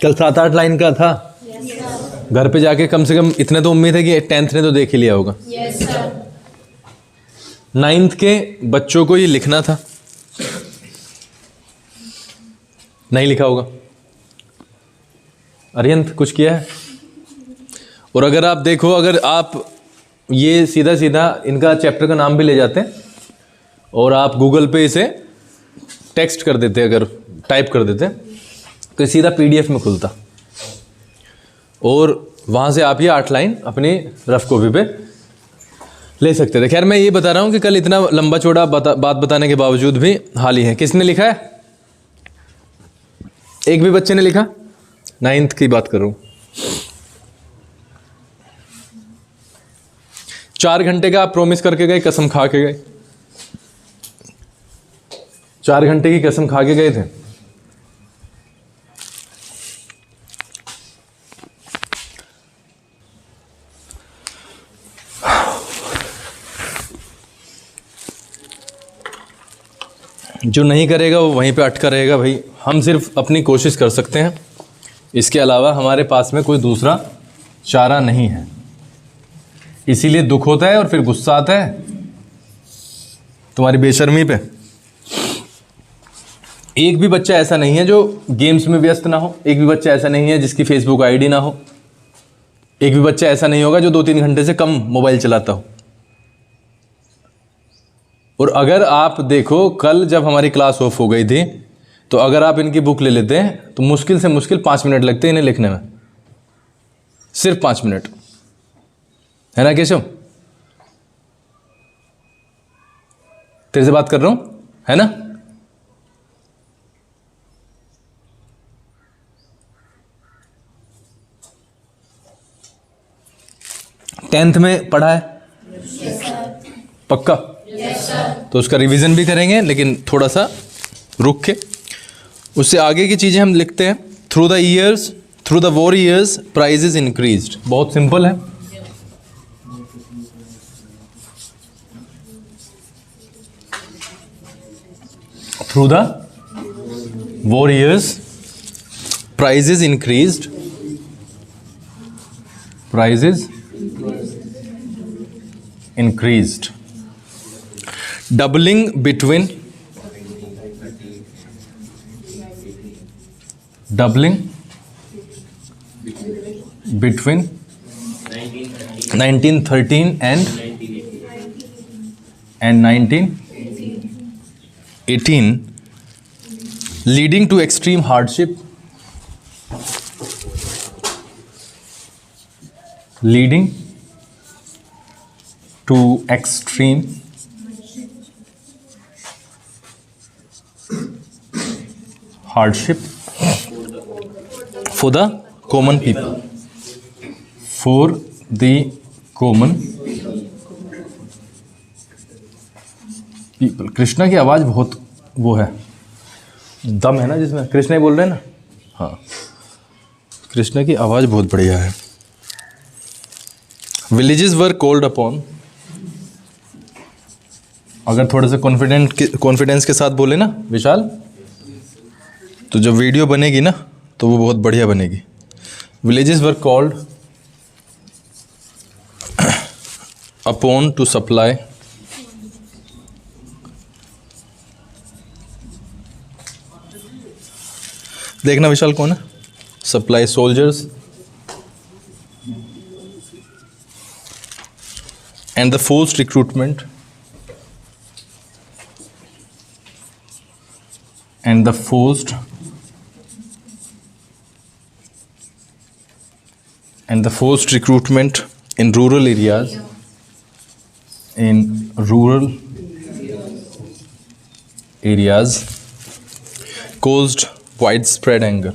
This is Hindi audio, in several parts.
कल 7-8 लाइन का था। घर पे जाके कम से कम इतने तो उम्मीद है कि 10th ने तो देख ही लिया होगा। 9th के बच्चों को ये लिखना था, नहीं लिखा होगा। अरियंत कुछ किया है? और अगर आप देखो, अगर आप ये सीधा सीधा इनका चैप्टर का नाम भी ले जाते हैं और आप गूगल पे इसे टेक्स्ट कर देते, अगर टाइप कर देते तो ये सीधा PDF में खुलता और वहाँ से आप ये 8 लाइन अपनी रफ कॉपी पे ले सकते थे। खैर मैं ये बता रहा हूँ कि कल इतना लंबा चौड़ा बात बताने के बावजूद भी हाल ही है। किसने लिखा है? एक भी बच्चे ने लिखा? 9th की बात कर रहा हूँ। 4 घंटे का आप प्रॉमिस करके गए, कसम खा के गए। 4 घंटे की कसम खा के गए थे। जो नहीं करेगा वो वहीं पे अटका रहेगा भाई। हम सिर्फ अपनी कोशिश कर सकते हैं, इसके अलावा हमारे पास में कोई दूसरा चारा नहीं है। इसीलिए दुख होता है और फिर गुस्सा आता है तुम्हारी बेशर्मी पे। एक भी बच्चा ऐसा नहीं है जो गेम्स में व्यस्त ना हो, एक भी बच्चा ऐसा नहीं है जिसकी फेसबुक आईडी ना हो, एक भी बच्चा ऐसा नहीं होगा जो 2-3 घंटे से कम मोबाइल चलाता हो। और अगर आप देखो, कल जब हमारी क्लास ऑफ हो गई थी तो अगर आप इनकी बुक ले लेते हैं तो मुश्किल से मुश्किल 5 मिनट लगते हैं इन्हें लिखने में, सिर्फ 5 मिनट, है ना केशव? तेरे से बात कर रहा हूं, है ना? टेंथ में पढ़ा है? पक्का? तो उसका रिवीजन भी करेंगे, लेकिन थोड़ा सा रुक के। उससे आगे की चीज़ें हम लिखते हैं। Through the years, through the war years prices increased. बहुत सिंपल है। Through the war years prices increased, prices increased. Doubling between 1913 and 1918, leading to extreme hardship, leading to extreme hardship for the common people, for the common people। Krishna की आवाज़ बहुत वो है, दम है ना जिसमें। कृष्णा ही बोल रहे हैं ना? हाँ, कृष्णा की आवाज़ बहुत बढ़िया है। Villages were called upon. अगर थोड़े से कॉन्फिडेंस के साथ बोले ना विशाल, तो जब वीडियो बनेगी ना तो वो बहुत बढ़िया बनेगी। Villages were called upon two supply देखना विशाल कौन है? Supply soldiers and the forced recruitment and the forced recruitment in rural areas, caused widespread anger,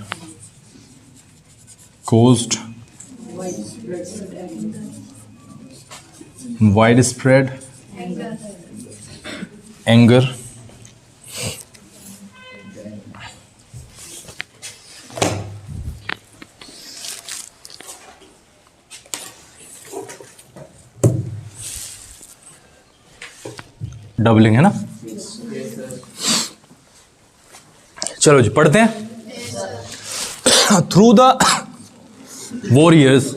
anger doubling है ना। चलो जी पढ़ते हैं। थ्रू द वॉरियर्स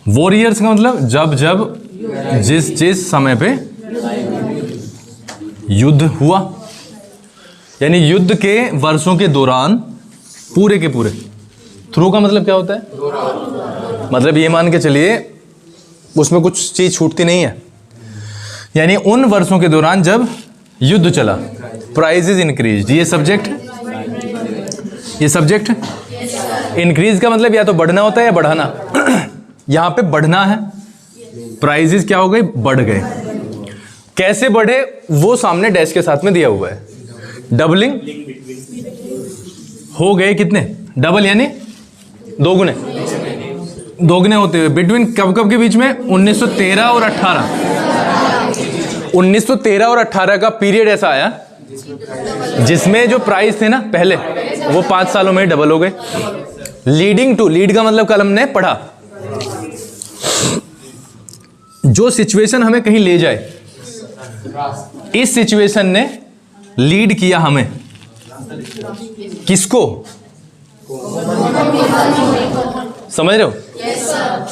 वॉरियर्स का मतलब जब जब जिस जिस समय पे युद्ध हुआ, यानी युद्ध के वर्षों के दौरान पूरे के पूरे। थ्रू का मतलब क्या होता है? मतलब ये मान के चलिए उसमें कुछ चीज छूटती नहीं है, यानी उन वर्षों के दौरान जब युद्ध चला, प्राइसेस इंक्रीज। ये सब्जेक्ट इंक्रीज का मतलब या तो बढ़ना होता है या बढ़ाना। यहां पे बढ़ना है, प्राइसेस क्या हो गए? बढ़ गए। कैसे बढ़े वो सामने डैश के साथ में दिया हुआ है। डबलिंग हो गए, कितने? डबल यानी दोगुने, दोगुने होते हुए। बिटवीन कब कब के बीच में? 1913 और 18। 1913 और 18 का पीरियड ऐसा आया जिसमें जो प्राइस थे ना पहले, वो 5 सालों में डबल हो गए। लीडिंग टू, लीड का मतलब कल हमने पढ़ा, जो सिचुएशन हमें कहीं ले जाए, इस सिचुएशन ने लीड किया हमें किसको? समझ रहे हो?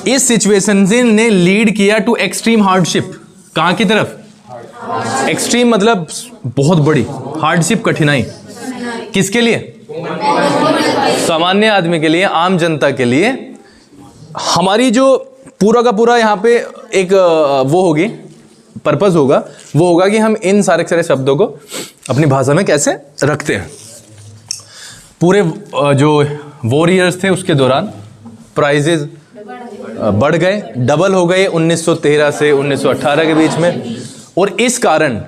इस सिचुएशन ने लीड किया टू एक्सट्रीम हार्डशिप। कहां की तरफ? एक्सट्रीम मतलब बहुत बड़ी, हार्डशिप कठिनाई। किसके लिए? सामान्य आदमी के लिए, आम जनता के लिए। हमारी जो पूरा का पूरा यहाँ पे एक वो होगी, पर्पस होगा, वो होगा कि हम इन सारे शब्दों को अपनी भाषा में कैसे रखते हैं। पूरे जो वॉरियर्स थे उसके दौरान प्राइजेज बढ़ गए, डबल हो गए 1913 से 1918 के बीच में, और इस कारण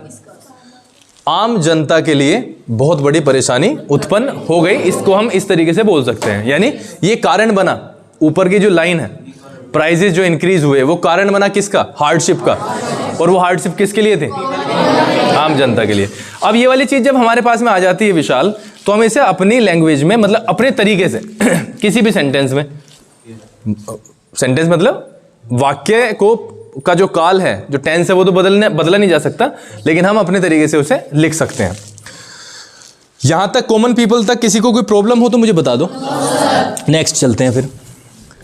आम जनता के लिए बहुत बड़ी परेशानी उत्पन्न हो गई। इसको हम इस तरीके से बोल सकते हैं, यानी ये कारण बना। ऊपर की जो लाइन है, प्राइजेस जो इंक्रीज हुए, वो कारण बना किसका? हार्डशिप का। और वो हार्डशिप किसके लिए थे? आम जनता के लिए। अब ये वाली चीज जब हमारे पास में आ जाती है विशाल, तो हम इसे अपनी लैंग्वेज में, मतलब अपने तरीके से किसी भी सेंटेंस में, सेंटेंस मतलब वाक्य को का जो काल है, जो टेंस है, वो तो बदला नहीं जा सकता, लेकिन हम अपने तरीके से उसे लिख सकते हैं। यहां तक कॉमन पीपल तक किसी को कोई प्रॉब्लम हो तो मुझे बता दो। नेक्स्ट चलते हैं फिर।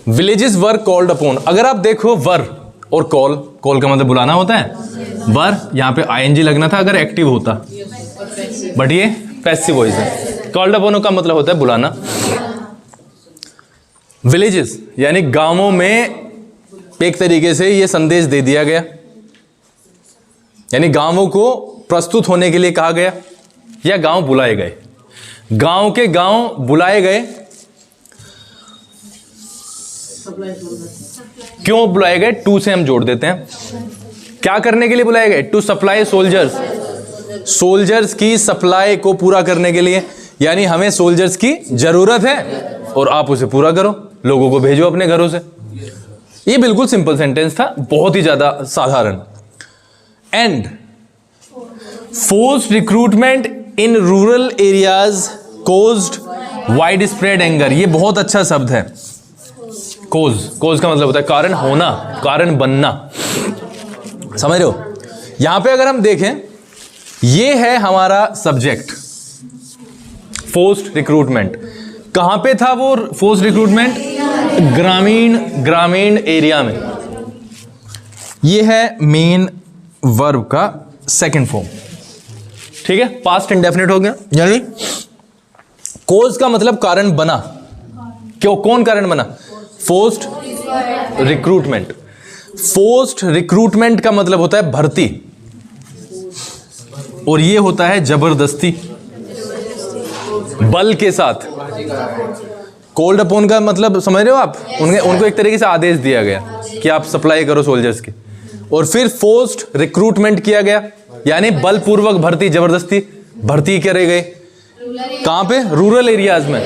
Villages were called upon. अगर आप देखो वर और कॉल, कॉल का मतलब बुलाना होता है, वर यहाँ पे आईएनजी लगना था अगर एक्टिव होता, बट ये पैसिव वॉइस है। कॉल्ड अपॉन का मतलब होता है बुलाना। विलेजेस यानी गांवों में एक तरीके से ये संदेश दे दिया गया, यानी गांवों को प्रस्तुत होने के लिए कहा गया, या गांव बुलाए गए। गांव के गांव बुलाए गए। क्यों बुलाए गए? टू से हम जोड़ देते हैं। क्या करने के लिए बुलाए गए? टू सप्लाई सोल्जर्स, सोल्जर्स की सप्लाई को पूरा करने के लिए, यानी हमें सोल्जर्स की जरूरत है और आप उसे पूरा करो, लोगों को भेजो अपने घरों से। ये बिल्कुल सिंपल सेंटेंस था, बहुत ही ज्यादा साधारण। And forced recruitment in rural areas caused wide spread anger. ये बहुत अच्छा शब्द है। कोज, कोज का मतलब होता है कारण होना, कारण बनना। समझ रहे हो? यहां पे अगर हम देखें, ये है हमारा सब्जेक्ट फोर्स्ड रिक्रूटमेंट। कहां पे था वो फोर्स्ड रिक्रूटमेंट? ग्रामीण एरिया में। ये है मेन वर्ब का सेकंड फॉर्म। ठीक है, पास्ट इंडेफिनिट हो गया। यानी कोज का मतलब कारण बना। क्यों? कौन कारण बना? Forced recruitment. फोर्स्ड रिक्रूटमेंट का मतलब होता है भर्ती, और ये होता है जबरदस्ती, बल के साथ। कॉल्ड अपॉन का मतलब समझ रहे हो आप? उनको एक तरीके से आदेश दिया गया कि आप सप्लाई करो सोल्जर्स की, और फिर फोर्स्ड रिक्रूटमेंट किया गया, यानी बलपूर्वक भर्ती, जबरदस्ती भर्ती करे गए। कहां पे? रूरल एरियाज में।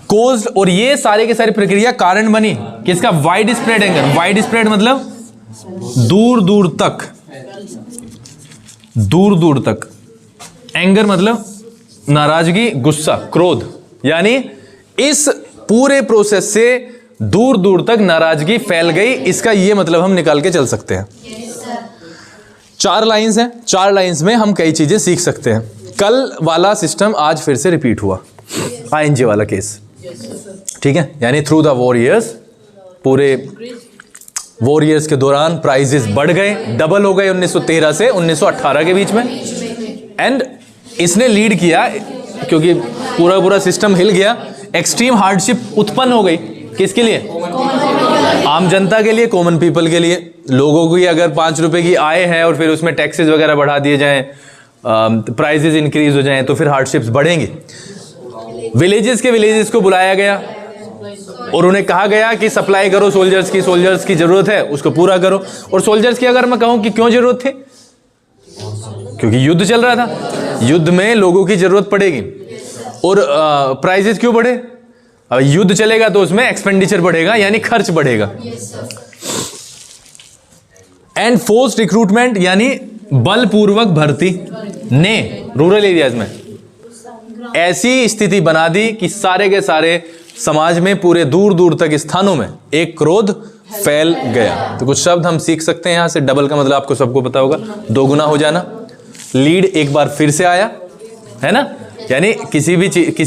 कोज्ड, और ये सारे के सारी प्रक्रिया कारण बनी किसका? Wide spread anger. Wide spread मतलब दूर दूर तक, दूर दूर तक। एंगर मतलब नाराजगी, गुस्सा, क्रोध। यानी इस पूरे प्रोसेस से दूर दूर तक नाराजगी फैल गई, इसका ये मतलब हम निकाल के चल सकते हैं। 4 लाइंस हैं, 4 लाइंस में हम कई चीजें सीख सकते हैं। कल वाला सिस्टम आज फिर से रिपीट हुआ, ING वाला केस, ठीक है। यानी थ्रू द वॉर ईयर्स, पूरे वॉर ईयर्स के दौरान प्राइजेस बढ़ गए, डबल हो गए 1913 से 1918 के बीच में। एंड इसने लीड किया, क्योंकि पूरा सिस्टम हिल गया, एक्सट्रीम हार्डशिप उत्पन्न हो गई। किसके लिए? आम जनता के लिए, कॉमन पीपल के लिए। लोगों की अगर 5 रुपए की आय है और फिर उसमें टैक्सेस वगैरह बढ़ा दिए जाएं, प्राइजेस इंक्रीज हो जाएं, तो फिर हार्डशिप्स बढ़ेंगे। विलेजेस को बुलाया गया और उन्हें कहा गया कि सप्लाई करो सोल्जर्स की जरूरत है, उसको पूरा करो। और सोल्जर्स की अगर मैं कहूं कि क्यों जरूरत थी, क्योंकि युद्ध चल रहा था, युद्ध में लोगों की जरूरत पड़ेगी। और प्राइजेस क्यों बढ़े? युद्ध चलेगा तो उसमें एक्सपेंडिचर बढ़ेगा, यानी खर्च बढ़ेगा। एंड फोर्स्ड रिक्रूटमेंट, यानी बलपूर्वक भर्ती ने रूरल एरियाज में ऐसी स्थिति बना दी कि सारे के सारे समाज में, पूरे दूर दूर तक स्थानों में एक क्रोध फैल गया। तो कुछ शब्द हम सीख सकते हैं यहां से। डबल का मतलब आपको सबको पता होगा, दोगुना हो जाना। लीड एक बार फिर से आया, है ना, यानी किसी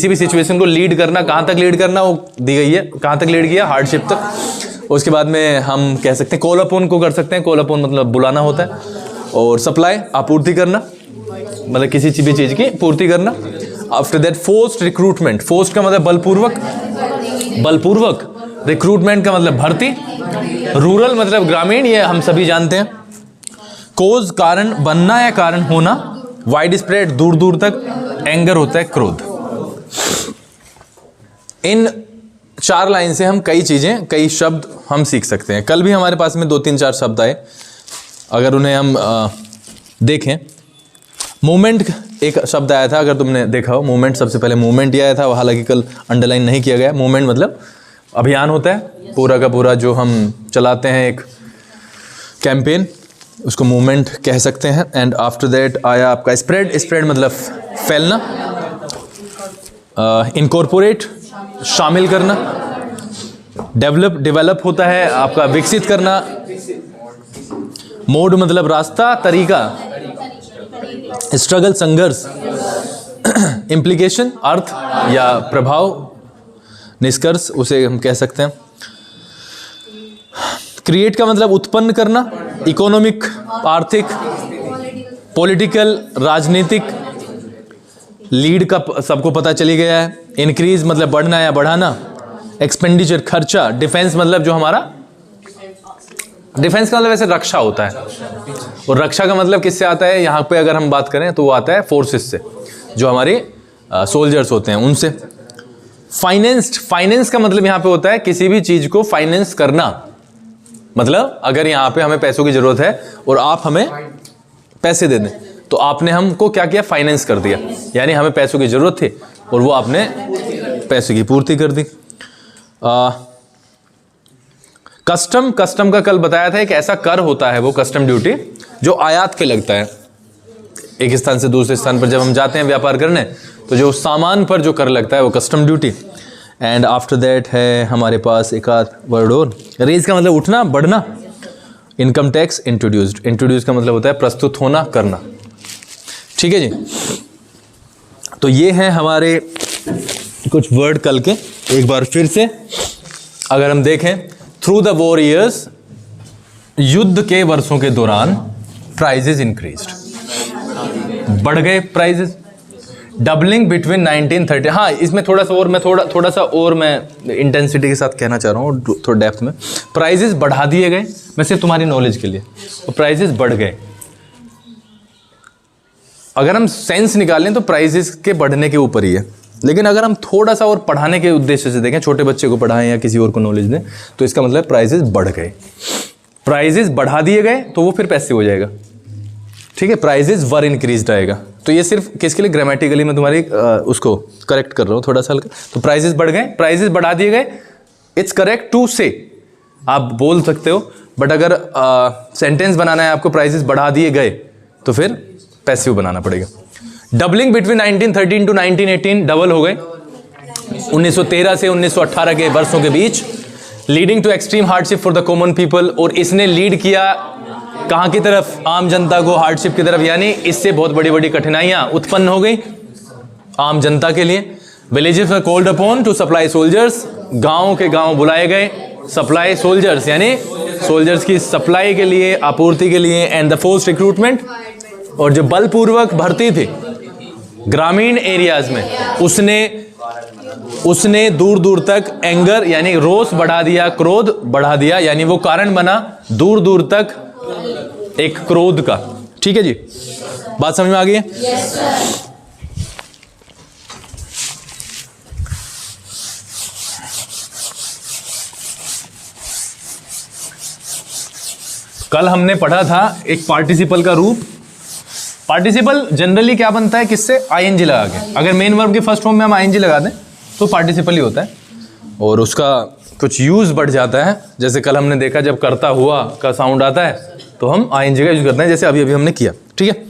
भी सिचुएशन को लीड करना, कहां तक लीड करना वो दी गई है, कहां तक लीड किया, हार्डशिप तक। उसके बाद में हम कह सकते हैं कॉल अपॉन को कर सकते हैं। कॉल अपॉन मतलब बुलाना होता है। और सप्लाई, आपूर्ति करना, मतलब किसी भी चीज की पूर्ति करना। After that forced recruitment, forced का मतलब बलपूर्वक, रिक्रूटमेंट का मतलब भर्ती, रूरल मतलब ग्रामीण, ये हम सभी जानते हैं। कोज कारण बनना या कारण होना, वाइड स्प्रेड दूर दूर तक, एंगर होता है क्रोध। इन 4 लाइन से हम कई चीजें, कई शब्द हम सीख सकते हैं। कल भी हमारे पास में 2-3-4 शब्द आए, अगर उन्हें हम देखें। मूवमेंट एक शब्द आया था, अगर तुमने देखा हो, मूवमेंट, सबसे पहले मूवमेंट ही आया था, हालांकि कल अंडरलाइन नहीं किया गया। मूवमेंट मतलब अभियान होता है, पूरा का पूरा जो हम चलाते हैं एक कैंपेन, उसको मूवमेंट कह सकते हैं। एंड आफ्टर दैट आया आपका स्प्रेड मतलब फैलना, इनकॉर्पोरेट शामिल करना, डेवलप होता है आपका विकसित करना, मोड मतलब रास्ता, तरीका, स्ट्रगल संघर्ष, इम्प्लीकेशन अर्थ या प्रभाव, निष्कर्ष उसे हम कह सकते हैं। क्रिएट का मतलब उत्पन्न करना, इकोनॉमिक आर्थिक, पॉलिटिकल राजनीतिक, लीड का सबको पता चली गया है। इंक्रीज मतलब बढ़ना या बढ़ाना, एक्सपेंडिचर खर्चा, डिफेंस मतलब जो हमारा, डिफेंस का मतलब वैसे रक्षा होता है, और रक्षा का मतलब किससे आता है यहाँ पे अगर हम बात करें तो वो आता है फोर्सेस से, जो हमारे सोल्जर्स होते हैं उनसे। फाइनेंस का मतलब यहाँ पे होता है किसी भी चीज को फाइनेंस करना, मतलब अगर यहाँ पे हमें पैसों की जरूरत है और आप हमें पैसे दे दें तो आपने हमको क्या किया, फाइनेंस कर दिया, यानी हमें पैसों की जरूरत थी और वो आपने पैसे की पूर्ति कर दी। कस्टम का कल बताया था, एक ऐसा कर होता है वो कस्टम ड्यूटी जो आयात पे लगता है। एक स्थान से दूसरे स्थान पर जब हम जाते हैं व्यापार करने, तो जो सामान पर जो कर लगता है वो custom duty. And after that है हमारे पास एक आध वर्ड और, रेज का मतलब उठना, बढ़ना, इनकम टैक्स, इंट्रोड्यूस का मतलब होता है प्रस्तुत होना, करना। ठीक है जी, तो ये हैं हमारे कुछ वर्ड कल के। एक बार फिर से अगर हम देखें, थ्रू द वॉर ईयर्स, युद्ध के वर्षों के दौरान प्राइजेस इंक्रीज्ड, बढ़ गए प्राइजेस। डबलिंग बिटवीन 1930, हाँ इसमें थोड़ा सा और मैं इंटेंसिटी के साथ कहना चाह रहा हूँ, थोड़ा डेप्थ में। प्राइजेस बढ़ा दिए गए, मैं सिर्फ तुम्हारी नॉलेज के लिए, तो प्राइजेस बढ़ गए। अगर हम सेंस निकालें तो प्राइजेस के बढ़ने के ऊपर ही है, लेकिन अगर हम थोड़ा सा और पढ़ाने के उद्देश्य से देखें, छोटे बच्चे को पढ़ाएं या किसी और को नॉलेज दें, तो इसका मतलब प्राइजेस बढ़ गए। प्राइजेस बढ़ा दिए गए तो वो फिर पैसिव हो जाएगा। ठीक है, प्राइजेस वर इंक्रीज्ड आएगा। तो ये सिर्फ किसके लिए, ग्रामेटिकली मैं तुम्हारी उसको करेक्ट कर रहा हूँ थोड़ा सा हल्का। तो प्राइजेस बढ़ गए, प्राइजेस बढ़ा दिए गए, इट्स करेक्ट टू से, आप बोल सकते हो, बट अगर सेंटेंस बनाना है आपको, प्राइजेस बढ़ा दिए गए, तो फिर पैसिव बनाना पड़ेगा। डबलिंग बिटवीन 1913 टू 1918, डबल हो गए 1913 से 1918 के वर्षों के बीच, leading to extreme hardship for the common people, और इसने लीड किया कहाँ की तरफ? आम जनता को हार्डशिप की तरफ, यानी इससे बहुत बड़ी बड़ी कठिनाइयां उत्पन्न हो गई आम जनता के लिए। Villages were called upon two supply soldiers, गांव के गांव बुलाए गए सप्लाई सोल्जर्स, यानी सोल्जर्स की सप्लाई के लिए, आपूर्ति के लिए। एंड द फोर्स्ड रिक्रूटमेंट, और जो बलपूर्वक भर्ती थी ग्रामीण एरियाज में, उसने दूर दूर तक एंगर यानी रोष बढ़ा दिया, क्रोध बढ़ा दिया, यानी वो कारण बना दूर दूर तक एक क्रोध का। ठीक है जी, बात समझ में आ गई है? कल हमने पढ़ा था एक पार्टिसिपल का रूप। पार्टिसिपल जनरली क्या बनता है? किससे? आईएनजी लगा के। अगर मेन वर्ब के फर्स्ट फॉर्म में हम आईएनजी लगा दें तो पार्टिसिपल ही होता है, और उसका कुछ यूज बढ़ जाता है। जैसे कल हमने देखा, जब करता हुआ का साउंड आता है तो हम आईएनजी का यूज करते हैं, जैसे अभी अभी हमने किया। ठीक है,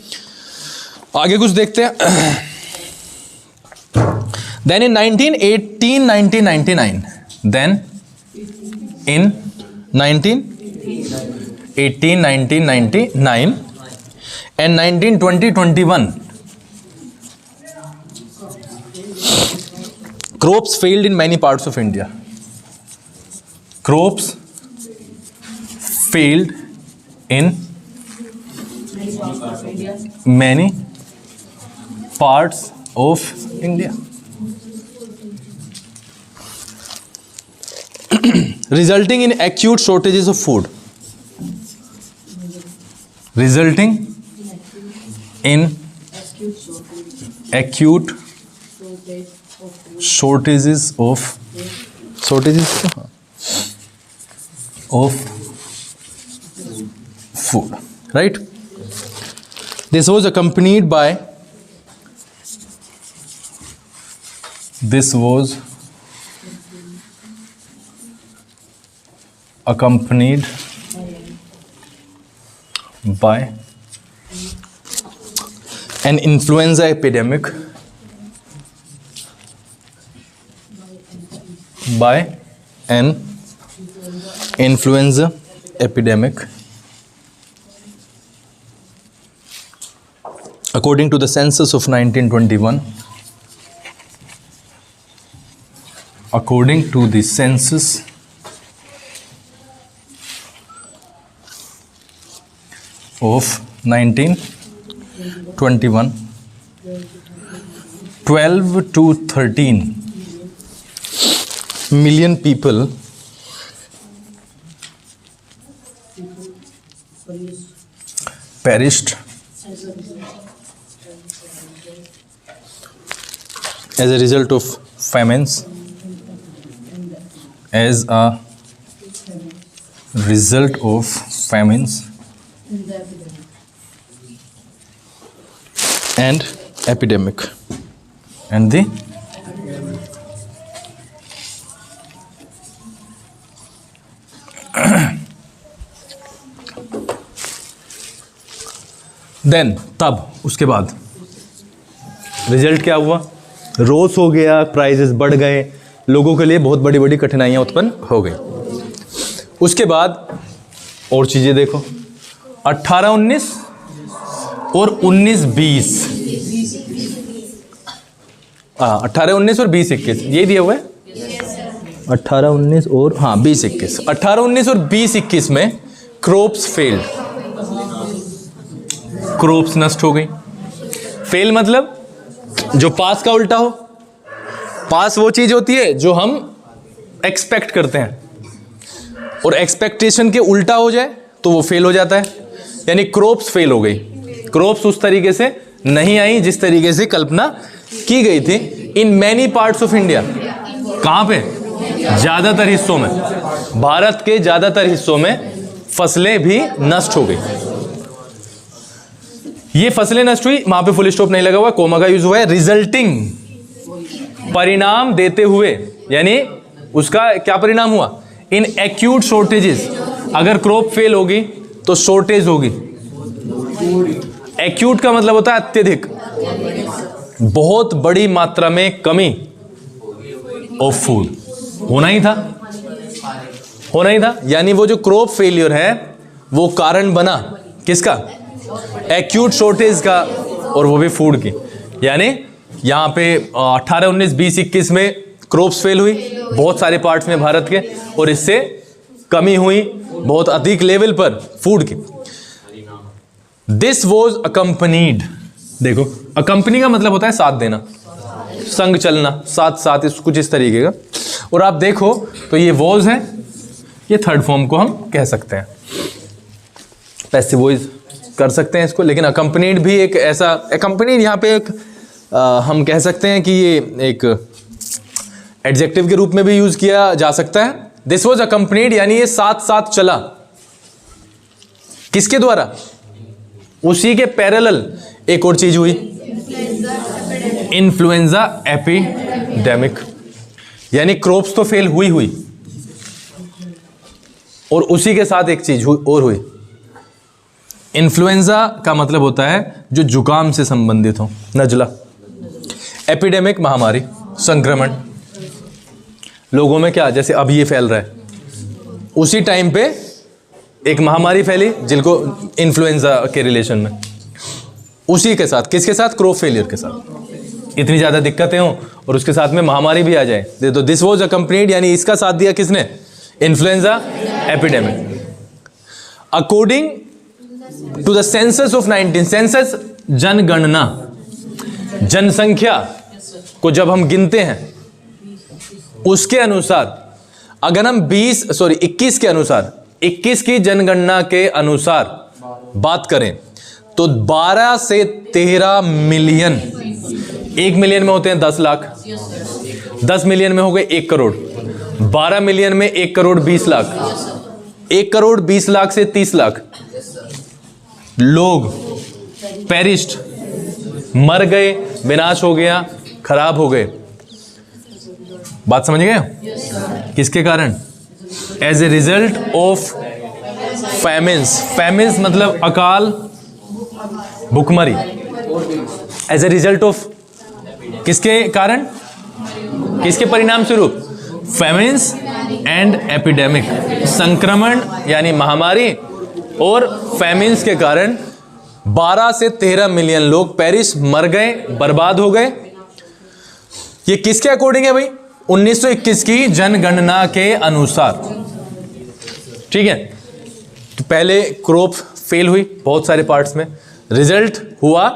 आगे कुछ देखते हैं। Then in 1999 then in 1999 and 1921 crops failed in many parts of India. Crops failed in many parts of India, resulting in acute shortages of food. Resulting in acute shortages of food, right? This was accompanied by an influenza epidemic, according to the census of 1921. According to the census of 1921, 12 to 13 million people perished as a result of famines, and epidemic. And the then तब उसके बाद रिजल्ट क्या हुआ? रोस हो गया, प्राइजेस बढ़ गए, लोगों के लिए बहुत बड़ी बड़ी कठिनाइयां उत्पन्न हो गई। उसके बाद और चीजें देखो, 18-19 और 19-20, 18-19 और 20-21 ये दिया हुआ है। 18-19 और 20-21, 18-19 और 20-21 में क्रॉप्स फेल्ड, क्रॉप्स नष्ट हो गई। फेल मतलब जो पास का उल्टा हो। पास वो चीज होती है जो हम एक्सपेक्ट करते हैं, और एक्सपेक्टेशन के उल्टा हो जाए तो वो फेल हो जाता है। यानी क्रॉप्स फेल हो गई, क्रॉप्स उस तरीके से नहीं आई जिस तरीके से कल्पना की गई थी। In many parts of India, कहां पे? ज्यादातर हिस्सों में, भारत के ज्यादातर हिस्सों में फसलें भी नष्ट हो गई। ये फसलें नष्ट हुई, वहां पे फुल स्टॉप नहीं लगा हुआ, कोमा का यूज हुआ है। रिजल्टिंग, परिणाम देते हुए, यानी उसका क्या परिणाम हुआ? इन एक्यूट शॉर्टेजेस, अगर क्रॉप फेल होगी तो शॉर्टेज होगी। एक्यूट का मतलब होता है अत्यधिक, बहुत बड़ी मात्रा में कमी ऑफ फूड होना ही था। यानी वो जो क्रॉप फेलियर है वो कारण बना किसका? एक्यूट शॉर्टेज का, और वो भी फूड की। यानी यहाँ पे 18, 19, 20, 21 में क्रॉप्स फेल हुई बहुत सारे पार्ट्स में भारत के, और इससे कमी हुई बहुत अधिक लेवल पर फूड की। दिस वॉज अकम्पनीड, देखो अकम्पनी का मतलब होता है साथ देना, संग चलना, साथ साथ, इस कुछ इस तरीके का। और आप देखो तो ये वॉज है, ये थर्ड फॉर्म को हम कह सकते हैं, पैसिव वॉइस कर सकते हैं इसको। लेकिन अकम्पनीड भी एक ऐसा, अकम्पनीड यहाँ पे एक हम कह सकते हैं कि ये एक एडजेक्टिव के रूप में भी यूज किया जा सकता है। दिस वॉज अकम्पनीड यानी ये साथ साथ चला, किसके द्वारा? उसी के पैरेलल एक और चीज हुई, इन्फ्लुएंजा एपिडेमिक। यानी क्रॉप्स तो फेल हुई और उसी के साथ एक चीज और हुई। इन्फ्लुएंजा का मतलब होता है जो जुकाम से संबंधित हो, नजला। एपिडेमिक महामारी, संक्रमण। लोगों में क्या, जैसे अब ये फैल रहा है, उसी टाइम पे एक महामारी फैली जिनको इन्फ्लुएंजा के रिलेशन में, उसी के साथ, किसके साथ? क्रॉप फेलियर के साथ। इतनी ज्यादा दिक्कतें हो और उसके साथ में महामारी भी आ जाए, तो दिस वॉज अकम्पनीड यानी इसका साथ दिया किसने? Influenza epidemic. According to the census of 19, census जनगणना, जनसंख्या को जब हम गिनते हैं उसके अनुसार, अगर हम 21 के अनुसार, 21 की जनगणना के अनुसार बात करें तो 12 से 13 मिलियन, 1 मिलियन में होते हैं 10 लाख, 10 मिलियन में हो गए 1 करोड़, 12 मिलियन में 1 करोड़ 20 लाख, 1 करोड़ 20 लाख से 30 लाख लोग पेरिश्ड, मर गए, विनाश हो गया, खराब हो गए। बात समझ गए? किसके कारण? As a result of famines. Famines मतलब अकाल, भुखमरी। एज ए रिजल्ट ऑफ किसके कारण? किसके परिणाम स्वरूप? Famines and epidemic. संक्रमण यानी महामारी और फैमिन्स के कारण 12 से 13 मिलियन लोग पेरिश, मर गए, बर्बाद हो गए। ये किसके अकॉर्डिंग है भाई? 1921 की जनगणना के अनुसार। ठीक है, तो पहले क्रॉप फेल हुई बहुत सारे पार्ट्स में, रिजल्ट हुआ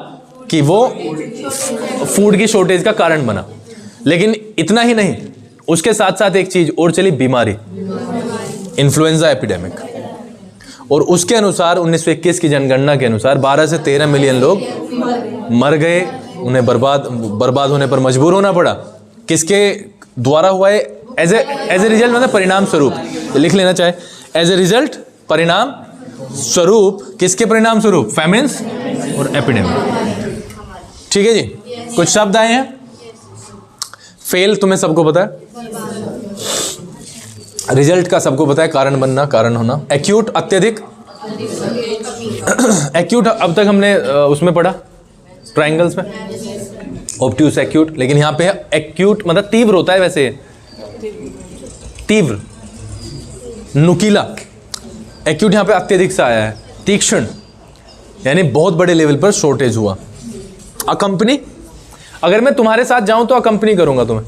कि वो फूड की शॉर्टेज का कारण बना। लेकिन इतना ही नहीं, उसके साथ साथ एक चीज और चली, बीमारी, इन्फ्लुएंजा एपिडेमिक। और उसके अनुसार 1921 की जनगणना के अनुसार 12 से 13 मिलियन लोग मर गए, उन्हें बर्बाद होने पर मजबूर होना पड़ा। किसके द्वारा हुआ है? एज ए रिजल्ट मतलब परिणाम स्वरूप, लिख लेना चाहे, एज ए रिजल्ट, परिणाम स्वरूप। किसके परिणाम स्वरूप? फैमिन्स और एपिडेमिक। ठीक है जी, कुछ शब्द आए हैं। फेल तुम्हें सबको पता है, रिजल्ट का सबको पता है, कारण बनना, कारण होना। एक्यूट अत्यधिक, एक्यूट अब तक हमने उसमें पढ़ा ट्रायंगल्स में, ऑब्ट्यूस एक्यूट। लेकिन यहाँ पे एक्यूट मतलब तीव्र होता है, वैसे तीव्र, नुकीला। एक्यूट यहाँ पे अत्यधिक से आया है, तीक्ष्ण यानी बहुत बड़े लेवल पर शॉर्टेज हुआ। अकम्पनी, अगर मैं तुम्हारे साथ जाऊं तो अकम्पनी करूंगा तुम्हें।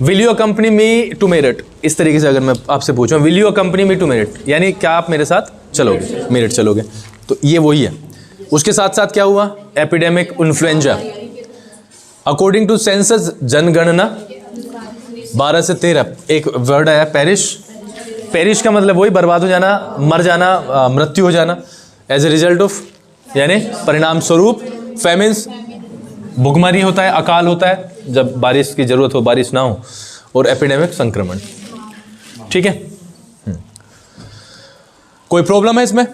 Will you accompany me to Meerut, इस तरीके से अगर मैं आपसे पूछूं, will you accompany me to Meerut, यानी क्या आप मेरे साथ चलोगे, मेरठ चलोगे। तो ये वही है। उसके साथ साथ क्या हुआ? Epidemic influenza. According to census जनगणना 12 से 13, एक वर्ड आया पेरिश। पेरिश का मतलब वही बर्बाद हो जाना, मर जाना, मृत्यु हो जाना। एज ए रिजल्ट ऑफ यानी परिणाम स्वरूप। फैमिन्स भुखमरी होता है, अकाल होता है जब बारिश की जरूरत हो, बारिश ना हो। और एपिडेमिक संक्रमण। ठीक है, कोई प्रॉब्लम है इसमें?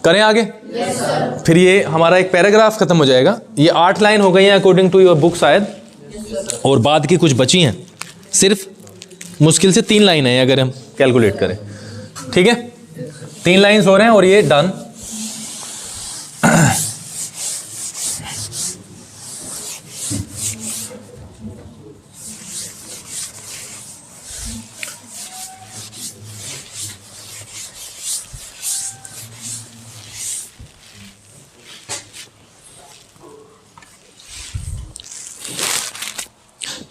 करें आगे? फिर ये हमारा एक पैराग्राफ खत्म हो जाएगा। ये 8 लाइन हो गई हैं अकॉर्डिंग टू योर बुक शायद, और बाद की कुछ बची हैं। सिर्फ मुश्किल से 3 लाइन है अगर हम कैलकुलेट करें। ठीक है, 3 लाइन्स हो रहे हैं और ये done.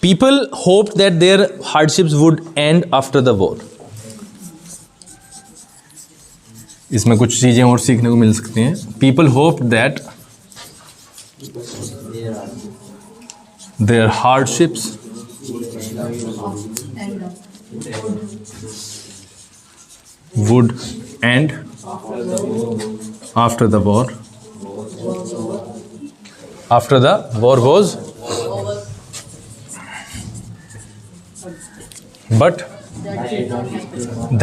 People hoped that their hardships would end after the war. इसमें कुछ चीजें और सीखने को मिल सकती हैं। People hoped that their hardships would end after the war. After the war was, but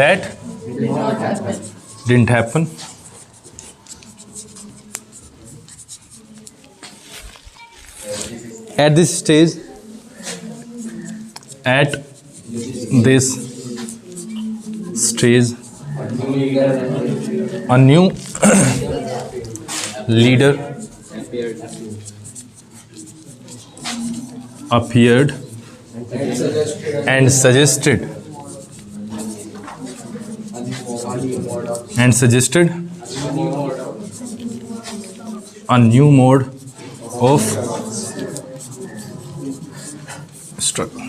that didn't happen. At this stage, a new leader appeared and suggested a new mode of struggle.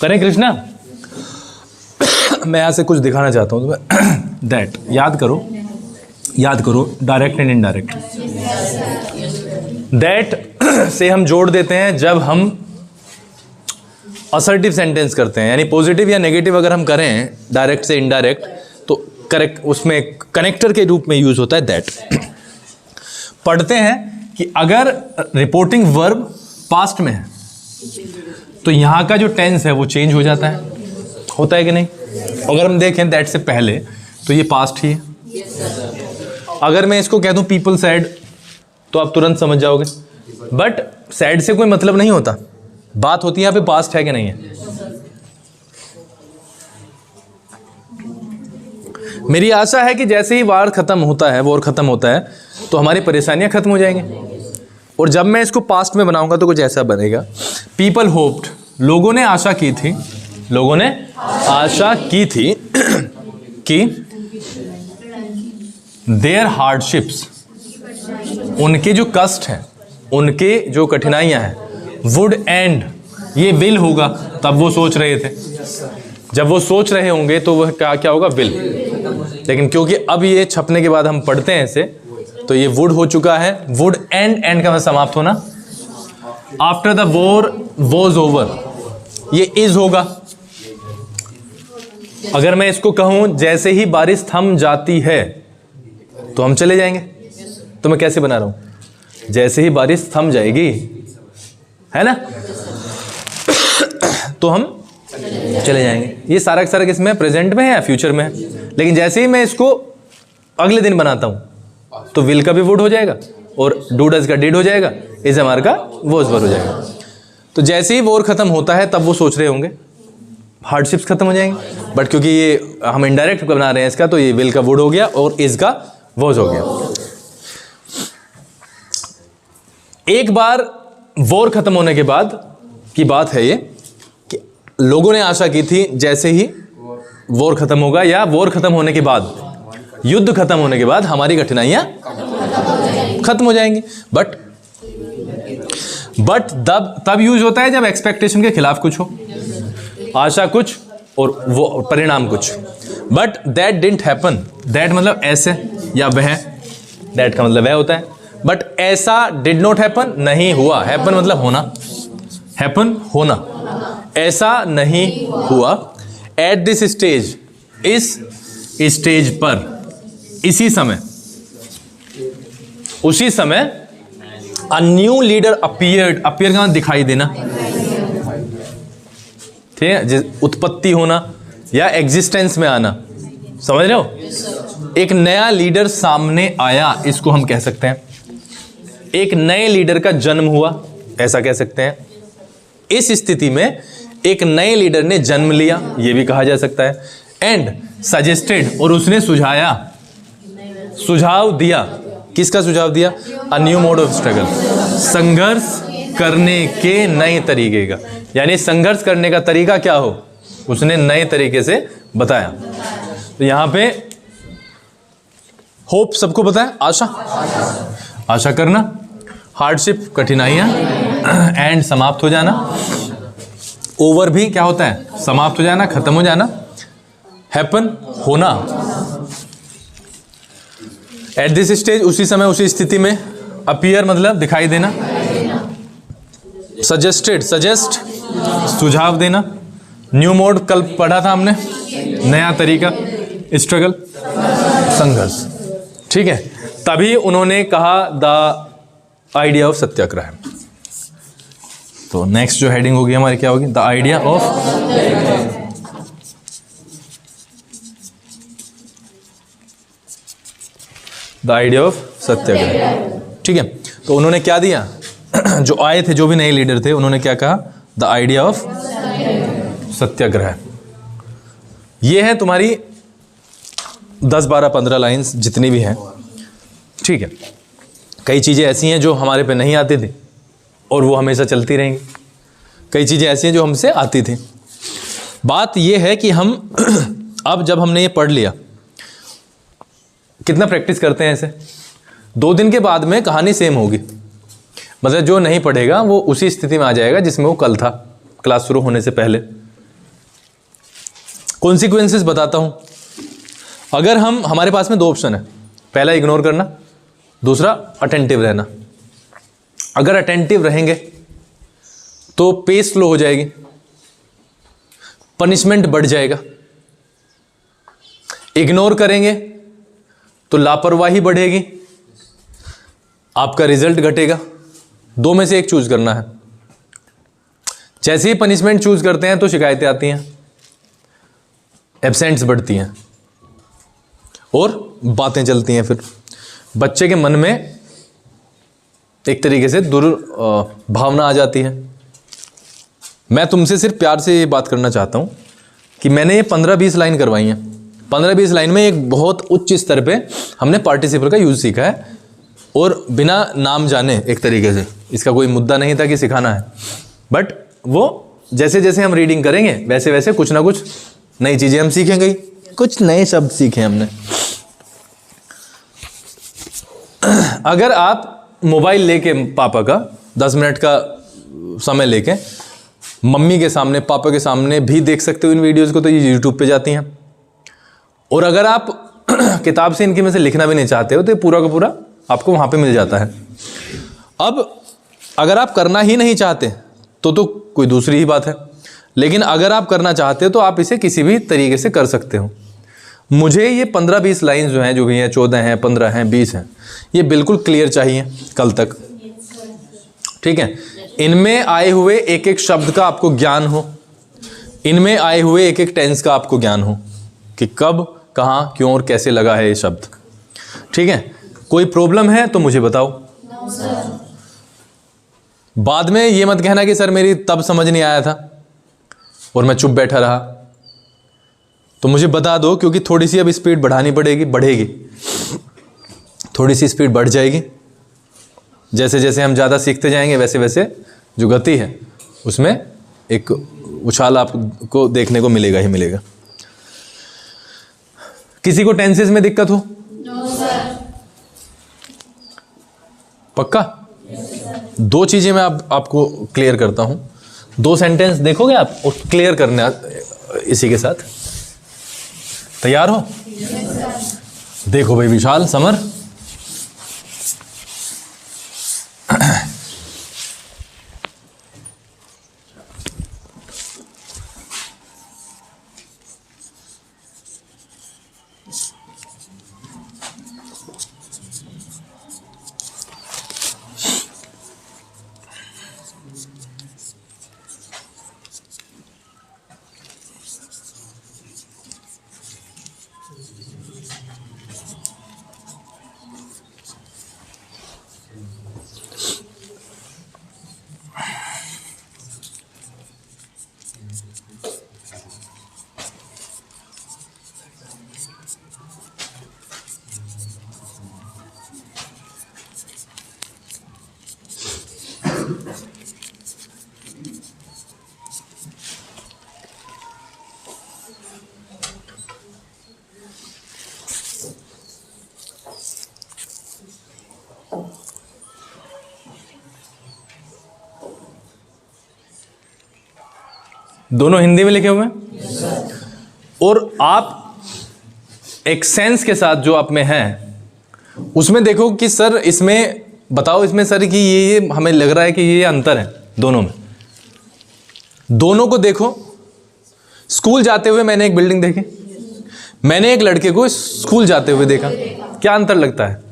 करें कृष्णा? मैं यहाँ से कुछ दिखाना चाहता हूँ तुम्हें। दैट याद करो डायरेक्ट एंड इनडायरेक्ट। दैट से हम जोड़ देते हैं जब हम असर्टिव सेंटेंस करते हैं, यानी पॉजिटिव या नेगेटिव अगर हम करें डायरेक्ट से इनडायरेक्ट तो करेक्ट उसमें कनेक्टर के रूप में यूज होता है दैट। पढ़ते हैं कि अगर रिपोर्टिंग वर्ब पास्ट में है तो यहाँ का जो टेंस है वो चेंज हो जाता है, होता है कि नहीं? अगर हम देखें दैट से पहले तो ये पास्ट ही है। अगर मैं इसको कह दूं पीपल सैड तो आप तुरंत समझ जाओगे, बट सैड से कोई मतलब नहीं होता, बात होती है यहाँ पे पास्ट है कि नहीं है। मेरी आशा है कि जैसे ही वॉर खत्म होता है तो हमारी परेशानियां खत्म हो जाएंगी। और जब मैं इसको पास्ट में बनाऊंगा तो कुछ ऐसा बनेगा। पीपल होप्ड, लोगों ने आशा की थी कि देयर हार्डशिप्स, उनके जो कष्ट हैं, उनके जो कठिनाइयां हैं, वुड एंड, ये विल होगा। तब वो सोच रहे थे, जब वो सोच रहे होंगे तो वह क्या होगा? विल। लेकिन क्योंकि अब ये छपने के बाद हम पढ़ते हैं इसे, तो ये वुड हो चुका है। वुड एंड का मतलब समाप्त होना। After the war was over, ये इज होगा। अगर मैं इसको कहूं जैसे ही बारिश थम जाती है तो हम चले जाएंगे, तो मैं कैसे बना रहा हूं? जैसे ही बारिश थम जाएगी, है ना, तो हम चले जाएंगे। ये सारा का सारा किसमें, प्रेजेंट में है या फ्यूचर में है? लेकिन जैसे ही मैं इसको अगले दिन बनाता हूं तो विल का भी वुड हो जाएगा और डू डज का डिड हो जाएगा, इज हमार का वॉज वर हो जाएगा। तो जैसे ही वॉर खत्म होता है तब वो सोच रहे होंगे हार्डशिप्स खत्म हो जाएंगे, बट क्योंकि ये हम इनडायरेक्ट बना रहे हैं इसका, तो ये विल का वुड हो गया और इज का वॉज हो गया। एक बार वॉर खत्म होने के बाद की बात है ये कि लोगों ने आशा की थी जैसे ही वॉर खत्म होगा या वॉर खत्म होने के बाद, युद्ध खत्म होने के बाद हमारी कठिनाइयां खत्म हो जाएंगी। बट तब यूज होता है जब एक्सपेक्टेशन के खिलाफ कुछ हो, आशा कुछ और वो परिणाम कुछ। But that didn't happen, that मतलब ऐसे या वह, दैट का मतलब वह होता है। बट ऐसा डिड नॉट हैपन, नहीं हुआ। हैपन मतलब होना, हैपन होना, ऐसा नहीं हुआ। एट दिस स्टेज, इस स्टेज पर, इसी समय, उसी समय a new leader appeared, appear का दिखाई देना, ठीक है, उत्पत्ति होना या एग्जिस्टेंस में आना, समझ रहे हो? एक नया लीडर सामने आया, इसको हम कह सकते हैं। एक नए लीडर का जन्म हुआ, ऐसा कह सकते हैं। इस स्थिति में एक नए लीडर ने जन्म लिया, यह भी कहा जा सकता है। एंड सजेस्टेड, और उसने सुझाव दिया। किसका सुझाव दिया? A new mode of struggle, संघर्ष करने के नए तरीके का। यानी संघर्ष करने का तरीका क्या हो, उसने नए तरीके से बताया। तो यहां पे होप सबको पता है, आशा करना, हार्डशिप कठिनाइयाँ, एंड समाप्त हो जाना, ओवर भी क्या होता है, समाप्त हो जाना, खत्म हो जाना, हैपन होना, एट दिस स्टेज उसी समय उसी स्थिति में, अपीयर मतलब दिखाई देना, सजेस्टेड सजेस्ट सुझाव देना, न्यू मोड कल पढ़ा था हमने, नया तरीका, स्ट्रगल संघर्ष, ठीक है। तभी उन्होंने कहा द आइडिया ऑफ सत्याग्रह। तो नेक्स्ट जो हेडिंग होगी हमारी क्या होगी, the idea of, the idea of satyagraha, ठीक है। तो उन्होंने क्या दिया, जो आए थे, जो भी नए लीडर थे, उन्होंने क्या कहा, द आइडिया ऑफ सत्याग्रह। ये है तुम्हारी 10, 12, 15 लाइंस जितनी भी हैं, ठीक है। कई चीज़ें ऐसी हैं जो हमारे पे नहीं आती थी और वो हमेशा चलती रहेंगी, कई चीज़ें ऐसी हैं जो हमसे आती थी। बात ये है कि हम अब जब हमने ये पढ़ लिया, कितना प्रैक्टिस करते हैं ऐसे, 2 दिन के बाद में कहानी सेम होगी, मतलब जो नहीं पढ़ेगा वो उसी स्थिति में आ जाएगा जिसमें वो कल था, क्लास शुरू होने से पहले। कॉन्सिक्वेंसेस बताता हूं। अगर हमारे पास में 2 ऑप्शन है, पहला इग्नोर करना, दूसरा अटेंटिव रहना। अगर अटेंटिव रहेंगे तो पेस स्लो हो जाएगी, पनिशमेंट बढ़ जाएगा। इग्नोर करेंगे तो लापरवाही बढ़ेगी, आपका रिजल्ट घटेगा। 2 में से एक चूज करना है। जैसे ही पनिशमेंट चूज करते हैं तो शिकायतें आती हैं, एब्सेंट्स बढ़ती हैं और बातें चलती हैं। फिर बच्चे के मन में एक तरीके से भावना आ जाती है। मैं तुमसे सिर्फ प्यार से ये बात करना चाहता हूं कि मैंने ये 15-20 लाइन करवाई हैं। 15-20 लाइन में एक बहुत उच्च स्तर पे हमने पार्टिसिपल का यूज सीखा है, और बिना नाम जाने एक तरीके से। इसका कोई मुद्दा नहीं था कि सिखाना है, बट वो जैसे जैसे हम रीडिंग करेंगे वैसे वैसे कुछ ना कुछ नई चीजें हम सीखेंगे, कुछ नए शब्द सीखे हमने। अगर आप मोबाइल लेके पापा का 10 मिनट का समय लेके मम्मी के सामने, पापा के सामने भी देख सकते हो इन वीडियोस को, तो ये यूट्यूब पे जाती हैं। और अगर आप किताब से इनकी में से लिखना भी नहीं चाहते हो तो ये पूरा का पूरा आपको वहां पे मिल जाता है। अब अगर आप करना ही नहीं चाहते तो कोई दूसरी ही बात है, लेकिन अगर आप करना चाहते हो तो आप इसे किसी भी तरीके से कर सकते हो। मुझे ये 15-20 लाइन जो हैं, जो भी हैं, 14 हैं, 15 हैं, 20 हैं, ये बिल्कुल क्लियर चाहिए कल तक, ठीक है। इनमें आए हुए एक एक शब्द का आपको ज्ञान हो, इनमें आए हुए एक एक टेंस का आपको ज्ञान हो कि कब, कहाँ, क्यों और कैसे लगा है ये शब्द, ठीक है। कोई प्रॉब्लम है तो मुझे बताओ। बाद में ये मत कहना कि सर मेरी तब समझ नहीं आया था और मैं चुप बैठा रहा। तो मुझे बता दो, क्योंकि थोड़ी सी अब स्पीड बढ़ानी बढ़ेगी, थोड़ी सी स्पीड बढ़ जाएगी। जैसे जैसे हम ज़्यादा सीखते जाएंगे वैसे वैसे जो गति है उसमें एक उछाल आपको देखने को मिलेगा ही मिलेगा। किसी को टेंसेस में दिक्कत हो? पक्का? 2 चीजें मैं आपको क्लियर करता हूं। 2 सेंटेंस देखोगे आप और क्लियर करने इसी के साथ। तैयार हो? देखो भाई विशाल, समर, दोनों हिंदी में लिखे हुए हैं। और आप एक सेंस के साथ जो आप में है उसमें देखो कि सर इसमें बताओ, इसमें सर कि ये हमें लग रहा है कि ये अंतर है दोनों में। दोनों को देखो। स्कूल जाते हुए मैंने एक बिल्डिंग देखी, मैंने एक लड़के को स्कूल जाते हुए देखा, क्या अंतर लगता है?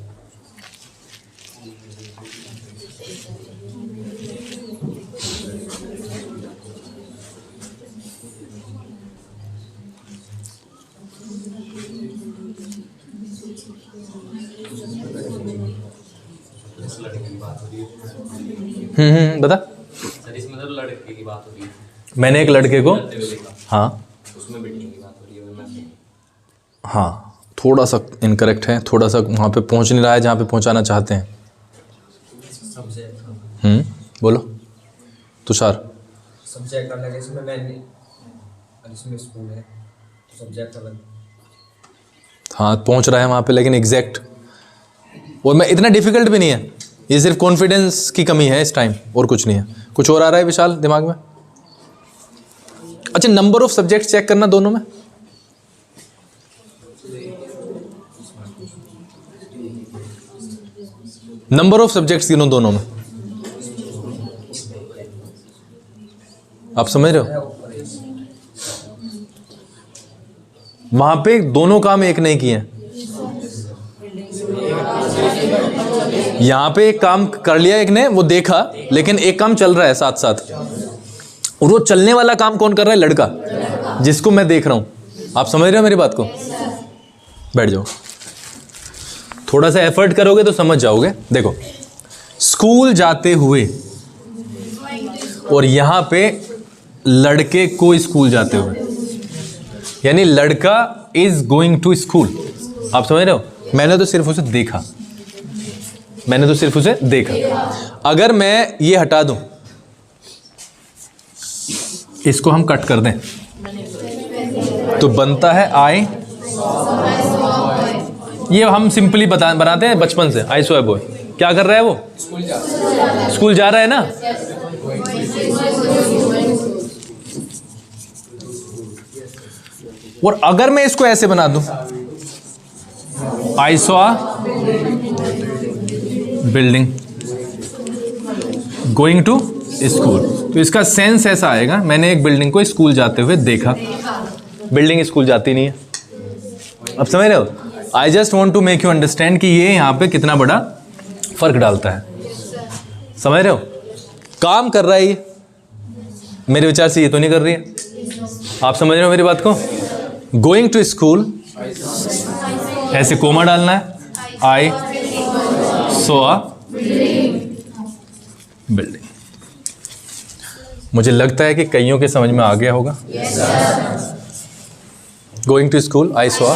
बता। सर इसमें तो लड़के की बात हो रही है, मैंने एक लड़के को, हाँ उसमें बिल्डिंग की बात हो रही है। हाँ, थोड़ा सा इनकरेक्ट है, थोड़ा सा वहाँ पे पहुँच नहीं रहा है जहाँ पे पहुँचाना चाहते हैं। बोलो तुषार। सब्जेक्ट अलग है इसमें, मैंने इसमें स्कूल है तो सब्जेक्ट अलग। हाँ पहुँच रहा है वहाँ पे, लेकिन एग्जैक्ट, और मैं इतना डिफिकल्ट भी नहीं है, ये सिर्फ कॉन्फिडेंस की कमी है इस टाइम, और कुछ नहीं है। कुछ और आ रहा है विशाल दिमाग में? अच्छा, नंबर ऑफ सब्जेक्ट चेक करना दोनों में। नंबर ऑफ सब्जेक्ट्स गिनो दोनों में। आप समझ रहे हो? वहां पे दोनों काम एक नहीं किए। यहां पे एक काम कर लिया एक ने, वो देखा, लेकिन एक काम चल रहा है साथ साथ, और वो चलने वाला काम कौन कर रहा है? लड़का, जिसको मैं देख रहा हूं। आप समझ रहे हो मेरी बात को? बैठ जाओ, थोड़ा सा एफर्ट करोगे तो समझ जाओगे। देखो, स्कूल जाते हुए और यहां पे लड़के को स्कूल जाते हुए, यानी लड़का इज गोइंग टू स्कूल। आप समझ रहे हो? मैंने तो सिर्फ उसे देखा, मैंने तो सिर्फ उसे देखा। अगर मैं ये हटा दूं, इसको हम कट कर दें, तो बनता है आई। ये हम सिंपली बनाते हैं बचपन से, आई सो ए बॉय। क्या कर रहा है वो? स्कूल जा रहा है ना। और अगर मैं इसको ऐसे बना दूं, I saw building going to school, तो इसका सेंस ऐसा आएगा, मैंने एक बिल्डिंग को स्कूल जाते हुए देखा। बिल्डिंग स्कूल जाती नहीं है। अब समझ रहे हो? I just want to make you understand कि ये यहां पे कितना बड़ा फर्क डालता है। समझ रहे हो? काम कर रहा है ये, मेरे विचार से ये तो नहीं कर रही है। आप समझ रहे हो मेरी बात को? गोइंग टू स्कूल, ऐसे कोमा डालना है, आई सो अ बिल्डिंग। मुझे लगता है कि कईयों के समझ में आ गया होगा। Going to school, I saw a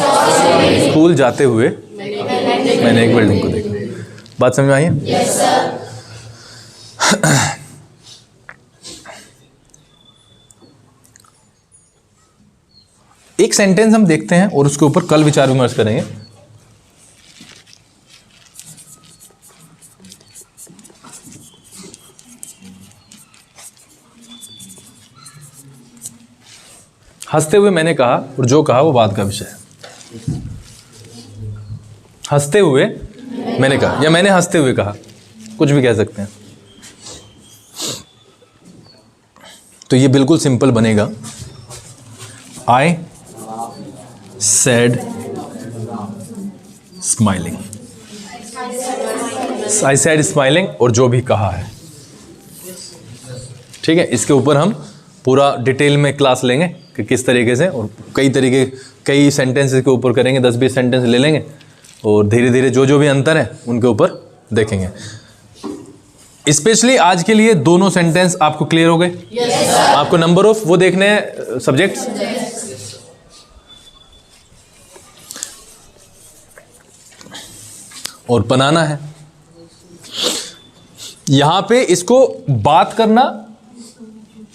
school जाते हुए मैंने एक बिल्डिंग को देखा। बात समझ में आई है? एक सेंटेंस हम देखते हैं और उसके ऊपर कल विचार विमर्श करेंगे। हंसते हुए मैंने कहा, और जो कहा वो बात का विषय है। हंसते हुए मैंने कहा, या मैंने हंसते हुए कहा, कुछ भी कह सकते हैं। तो ये बिल्कुल सिंपल बनेगा, I said smiling. I said smiling, और जो भी कहा है। ठीक है, इसके ऊपर हम पूरा डिटेल में क्लास लेंगे कि किस तरीके से, और कई सेंटेंसेस के ऊपर करेंगे, 10-20 सेंटेंस ले लेंगे, और धीरे धीरे जो भी अंतर है उनके ऊपर देखेंगे। स्पेशली आज के लिए दोनों सेंटेंस आपको क्लियर हो गए? आपको नंबर ऑफ वो देखने हैं सब्जेक्ट्स। और बनाना है। यहां पे इसको बात करना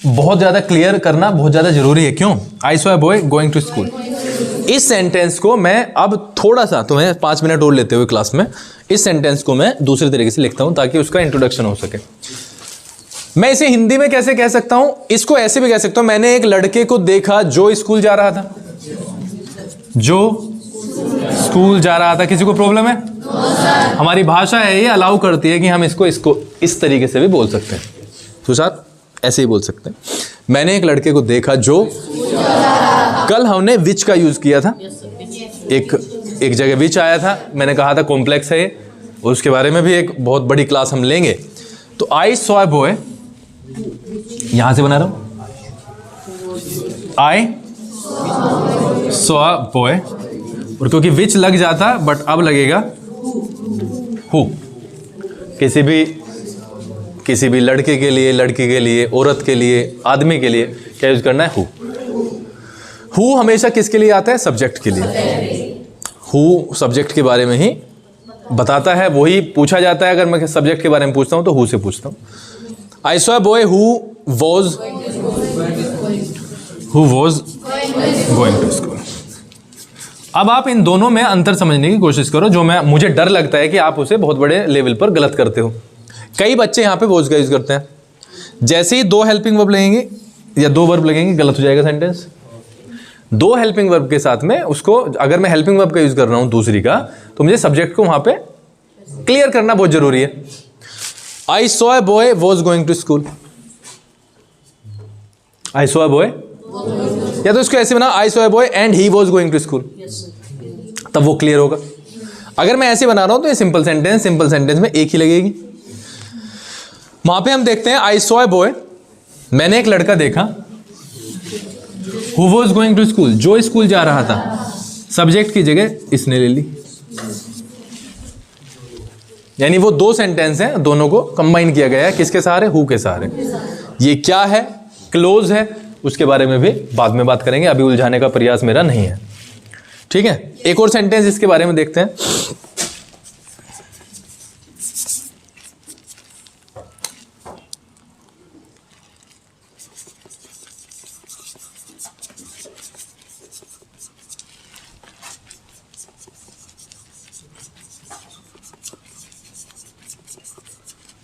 बहुत ज़्यादा क्लियर करना बहुत ज़्यादा जरूरी है। क्यों? I saw a boy going to school. इस सेंटेंस को मैं अब थोड़ा सा, तुम्हें 5 मिनट और लेते हुए क्लास में, इस सेंटेंस को मैं दूसरे तरीके से लिखता हूं ताकि उसका इंट्रोडक्शन हो सके। मैं इसे हिंदी में कैसे कह सकता हूं? इसको ऐसे भी कह सकता हूं, मैंने एक लड़के को देखा जो स्कूल जा रहा था। जो स्कूल जा रहा था। किसी को प्रॉब्लम है? हमारी भाषा है ये अलाउ करती है कि हम इसको इस तरीके से भी बोल सकते हैं। सुशांत ऐसे ही बोल सकते हैं, मैंने एक लड़के को देखा जो, कल हमने विच का यूज किया था, एक जगह विच आया था, मैंने कहा था कॉम्प्लेक्स है ये, और उसके बारे में भी एक बहुत बड़ी क्लास हम लेंगे। तो आई सॉ अ बॉय, यहां से बना रहा हूं, आई सॉ अ बॉय, और क्योंकि विच लग जाता बट अब लगेगा हु। किसी भी लड़के के लिए, लड़की के लिए, औरत के लिए, आदमी के लिए क्या यूज करना है? हु। हु हमेशा किसके लिए आता है? सब्जेक्ट के लिए। हु सब्जेक्ट के बारे में ही बताता है, वही पूछा जाता है। अगर मैं सब्जेक्ट के बारे में पूछता हूं तो हु से पूछता हूं। I saw a boy who was going to school. अब आप इन दोनों में अंतर समझने की कोशिश करो, जो मुझे डर लगता है कि आप उसे बहुत बड़े लेवल पर गलत करते हो। कई बच्चे यहाँ पे वॉज का यूज करते हैं, जैसे ही 2 हेल्पिंग वर्ब लगेंगे या 2 वर्ब लगेंगे गलत हो जाएगा सेंटेंस। 2 हेल्पिंग वर्ब के साथ में उसको, अगर मैं हेल्पिंग वर्ब का यूज कर रहा हूं दूसरी का, तो मुझे सब्जेक्ट को वहां पे क्लियर करना बहुत जरूरी है। I saw a boy was going to school. I saw a boy, या तो इसको ऐसे बना, I saw a boy and he was going to school, तब वो क्लियर होगा। अगर मैं ऐसे बना रहा हूं तो ये सिंपल सेंटेंस में एक ही लगेगी। वहां पे हम देखते हैं आई सॉ अ बॉय, मैंने एक लड़का देखा, who was going to school, जो स्कूल जा रहा था, सब्जेक्ट की जगह इसने ले ली। यानी वो 2 सेंटेंस हैं, दोनों को कंबाइन किया गया है, किसके सहारे? हु के सहारे। ये क्या है? क्लोज है, उसके बारे में भी बाद में बात करेंगे, अभी उलझाने का प्रयास मेरा नहीं है। ठीक है, एक और सेंटेंस इसके बारे में देखते हैं।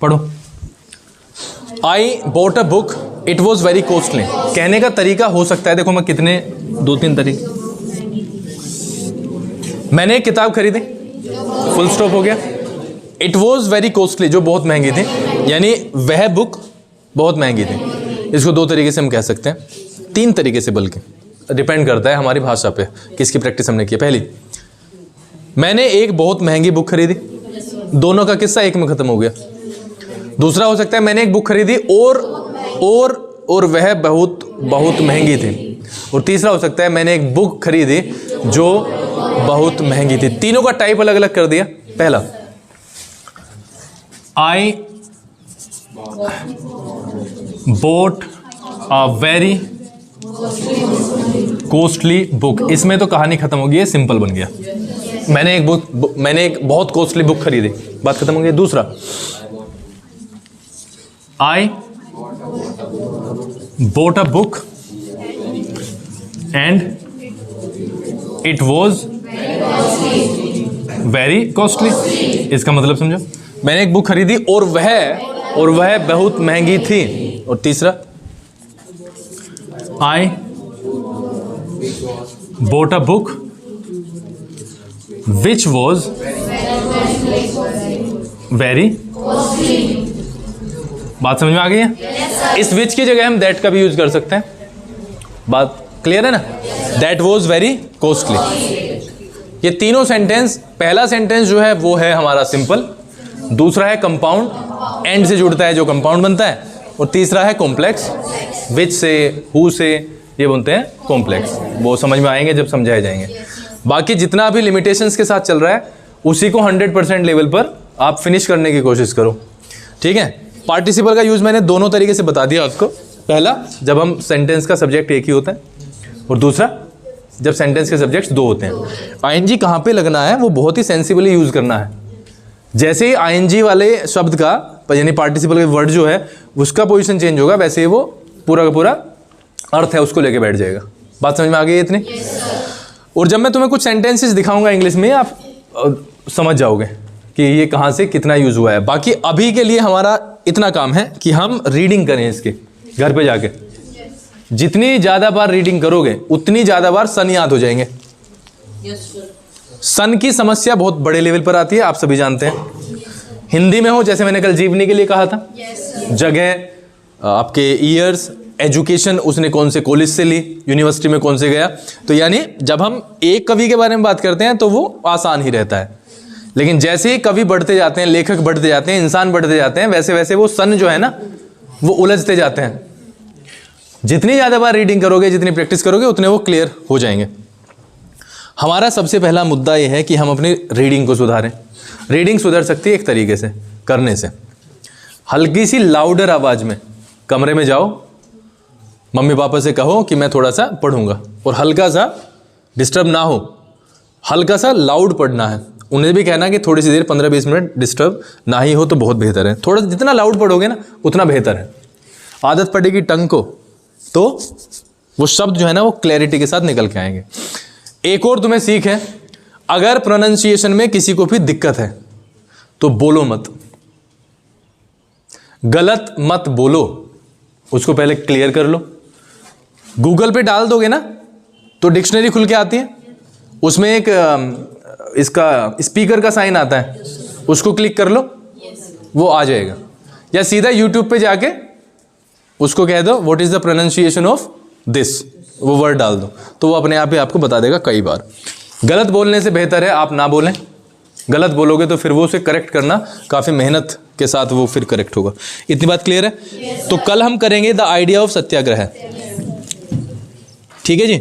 पढ़ो। I bought a book, it was very costly. कहने का तरीका हो सकता है, देखो मैं कितने 2-3 तरीके। मैंने एक किताब खरीदी, फुल स्टॉप हो गया। इट वॉज वेरी कॉस्टली, जो बहुत महंगी थी, यानी वह बुक बहुत महंगी थी। इसको 2 तरीके से हम कह सकते हैं, 3 तरीके से, बल्कि डिपेंड करता है हमारी भाषा पे, किसकी प्रैक्टिस हमने की। पहली, मैंने एक बहुत महंगी बुक खरीदी, दोनों का किस्सा एक में खत्म हो गया। दूसरा हो सकता है मैंने एक बुक खरीदी और वह बहुत महंगी थी। और तीसरा हो सकता है मैंने एक बुक खरीदी जो बहुत महंगी थी। तीनों का टाइप अलग अलग कर दिया। पहला, I bought a very costly book. इसमें तो कहानी खत्म हो गई है, सिंपल बन गया। मैंने एक बहुत कॉस्टली बुक खरीदी, बात खत्म हो गई। दूसरा, I bought a book and it was very costly। इसका मतलब समझो, मैंने एक बुक खरीदी और वह बहुत महंगी थी। और तीसरा, I bought a book which was very costly। बात समझ में आ गई है? इस विच की जगह हम दैट का भी यूज कर सकते हैं। बात क्लियर है ना? That was very costly. ये तीनों सेंटेंस, पहला सेंटेंस जो है वो है हमारा सिंपल, दूसरा है कंपाउंड, एंड से जुड़ता है जो कंपाउंड बनता है, और तीसरा है कॉम्प्लेक्स, विच से, हु से, ये बनते हैं कॉम्प्लेक्स। वो समझ में आएंगे जब समझाए जाएंगे। बाकी जितना भी लिमिटेशंस के साथ चल रहा है उसी को 100% लेवल पर आप फिनिश करने की कोशिश करो। ठीक है, पार्टिसिपल का यूज मैंने दोनों तरीके से बता दिया आपको। पहला, जब हम सेंटेंस का सब्जेक्ट एक ही होता है, और दूसरा, जब सेंटेंस के सब्जेक्ट्स 2 होते हैं। आईएनजी कहाँ पे लगना है वो बहुत ही सेंसिबली यूज करना है। जैसे ही आईएनजी वाले शब्द का, यानी पार्टिसिपल का वर्ड जो है उसका पोजीशन चेंज होगा, वैसे ही वो पूरा का पूरा अर्थ है उसको लेके बैठ जाएगा। बात समझ में आ गई है इतनी? और जब मैं तुम्हें कुछ सेंटेंसेस दिखाऊंगा इंग्लिश में, आप समझ जाओगे कि ये कहाँ से कितना यूज़ हुआ है। बाकी अभी के लिए हमारा इतना काम है कि हम रीडिंग करें इसके घर पे जाके। जितनी ज़्यादा बार रीडिंग करोगे उतनी ज़्यादा बार सन याद हो जाएंगे। सन की समस्या बहुत बड़े लेवल पर आती है, आप सभी जानते हैं। हिंदी में हो, जैसे मैंने कल जीवनी के लिए कहा था, जगह, आपके ईयर्स, एजुकेशन, उसने कौन से कॉलेज से ली, यूनिवर्सिटी में कौन से गया। तो यानी जब हम एक कवि के बारे में बात करते हैं तो वो आसान ही रहता है, लेकिन जैसे ही कवि बढ़ते जाते हैं, लेखक बढ़ते जाते हैं, इंसान बढ़ते जाते हैं, वैसे वैसे वो सन जो है ना वो उलझते जाते हैं। जितनी ज़्यादा बार रीडिंग करोगे, जितनी प्रैक्टिस करोगे, उतने वो क्लियर हो जाएंगे। हमारा सबसे पहला मुद्दा ये है कि हम अपनी रीडिंग को सुधारें। रीडिंग सुधर सकती है एक तरीके से करने से। हल्की सी लाउडर आवाज़ में कमरे में जाओ, मम्मी पापा से कहो कि मैं थोड़ा सा पढ़ूंगा, और हल्का सा डिस्टर्ब ना हो, हल्का सा लाउड पढ़ना है। उन्हें भी कहना कि थोड़ी सी देर 15-20 मिनट डिस्टर्ब ना ही हो तो बहुत बेहतर है। थोड़ा जितना लाउड पढ़ोगे ना उतना बेहतर है। आदत पड़ेगी टंग को तो वो शब्द जो है ना वो क्लैरिटी के साथ निकल के आएंगे। एक और तुम्हें सीख है, अगर प्रोनाउंसिएशन में किसी को भी दिक्कत है तो बोलो मत, गलत मत बोलो, उसको पहले क्लियर कर लो। गूगल पे डाल दोगे ना तो डिक्शनरी खुल के आती है, उसमें एक इसका स्पीकर का साइन आता है, उसको क्लिक कर लो, वो आ जाएगा। या सीधा यूट्यूब पे जाके उसको कह दो what is the pronunciation of this, वो वर्ड डाल दो, तो वो अपने आप ही आपको बता देगा कई बार। गलत बोलने से बेहतर है आप ना बोलें। गलत बोलोगे तो फिर वो उसे करेक्ट करना काफ़ी मेहनत के साथ वो फिर करेक्ट होगा। इतनी बात क्लियर है? तो कल हम करेंगे द आइडिया ऑफ सत्याग्रह। ठीक है जी।